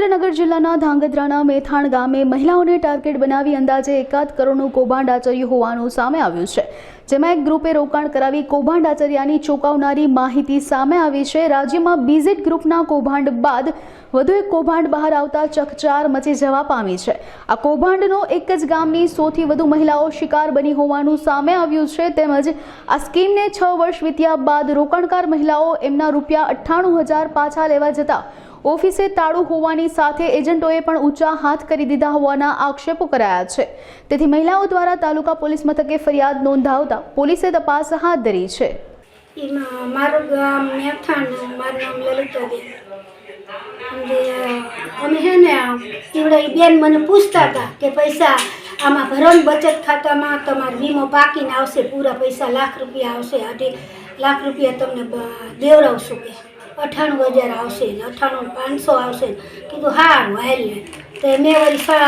સુરેન્દ્રનગર જિલ્લાના ધાંગધ્રાના મેથાણ ગામે મહિલાઓને ટાર્ગેટ બનાવી અંદાજે 1 કરોડનું કૌભાંડ આચર્યું હોવાનું સામે આવ્યું છે, જેમાં એક ગ્રુપે રોકાણ કરાવી કૌભાંડ આચર્યાની ચોંકાવનારી માહિતી સામે આવી છે। રાજ્યમાં બીઝેટ ગ્રુપના કૌભાંડ બાદ વધુ એક કૌભાંડ બહાર આવતા ચકચાર મચી જવા પામી છે। આ કૌભાંડનો એક જ ગામની 100થી વધુ મહિલાઓ શિકાર બની હોવાનું સામે આવ્યું છે। તેમજ આ સ્કીમને 6 વર્ષ વીત્યા બાદ રોકાણકાર મહિલાઓ એમના રૂપિયા 98,000 પાછા લેવા જતા ઓફિસે તાળું હોવાની સાથે એજન્ટોએ પણ ઊંચા હાથ કરી દીધા હોવાના આક્ષેપો કરાયા છે। તેથી મહિલાઓ દ્વારા તાલુકા પોલીસ મથકે ફરિયાદ નોંધાવતા પોલીસે તપાસ હાથ ધરી છે। મારું ગામ મેથાણ, મારું નામ લલિતાબેન। અમે હે ને એવડે બેન મને પૂછતા હતા કે પૈસા આમાં ભરણ બચત ખાતામાં તમારો વીમો પાકીને આવશે, પૂરા પૈસા લાખ રૂપિયા આવશે, 2.5 લાખ રૂપિયા તમને દેવડાવશું કે 98,000 આવશે, 98,500 આવશે। કીધું હારું હાલ ને। તો મેં વળી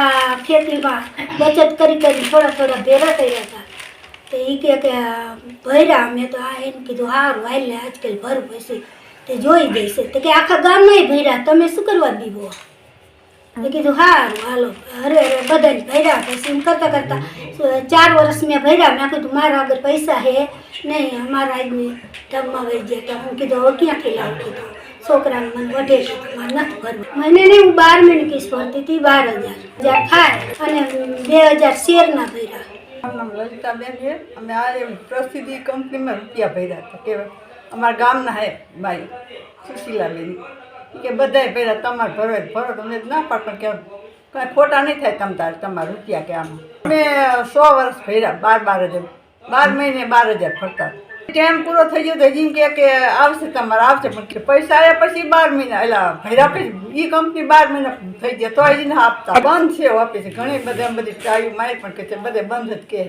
ખેતીમાં બચત કરી થોડા ભેરા કર્યા હતા। તો એ કે ભર્યા મેં તો એને કીધું હારું હાલ ને, આજકાલ ભરું પછી તે જોઈ દેશે। તો કે આખા ગામમાં ભર્યા, તમે શું કરવા દીવો? મેં કીધું હારું હાલો, અરે બધાને ભર્યા। પછી એમ કરતાં 4 વર્ષ મેં ભર્યા। મેં કીધું મારા આગળ પૈસા હે નહીં, અમારા આજની ઢગમાં વહી ગયા હતા। હું કીધું હવે ક્યાંથી લાવું? કીધું છોકરાને મને વઢે, કીધું મારે નથી ભરવું। મને નહીં, હું 12 કિસ ભરતી હતી, 12,000 થાય અને 2,000 શેરના ભર્યા। મારું નામ લલિતાબેન છે। અમે આ પ્રસિદ્ધિ કંપનીમાં રૂપિયા ભર્યા હતા કે અમારા ગામના હે બાઈ સુશીલાબેન કે બધાએ ભર્યા, તમારે ભરો તમને ના પાડ, પણ કે કાંઈ ખોટા નહીં થાય તમારા રૂપિયા કે આમાં। અમે 100 વર્ષ ભર્યા, 12,000 12 મહિને 12,000 ફરતા। ટાઈમ પૂરો થઈ ગયો તો હજી કે આવશે તમારે આવશે, પણ પૈસા આવ્યા પછી 12 મહિના એલા ભર્યા પછી એ કંપની 12 મહિના થઈ ગયા તો હજી ના આપતા। બંધ છે ઓફિસ, ઘણી બધી ટ્રાય મારી પણ કે બધે બંધ જ કે।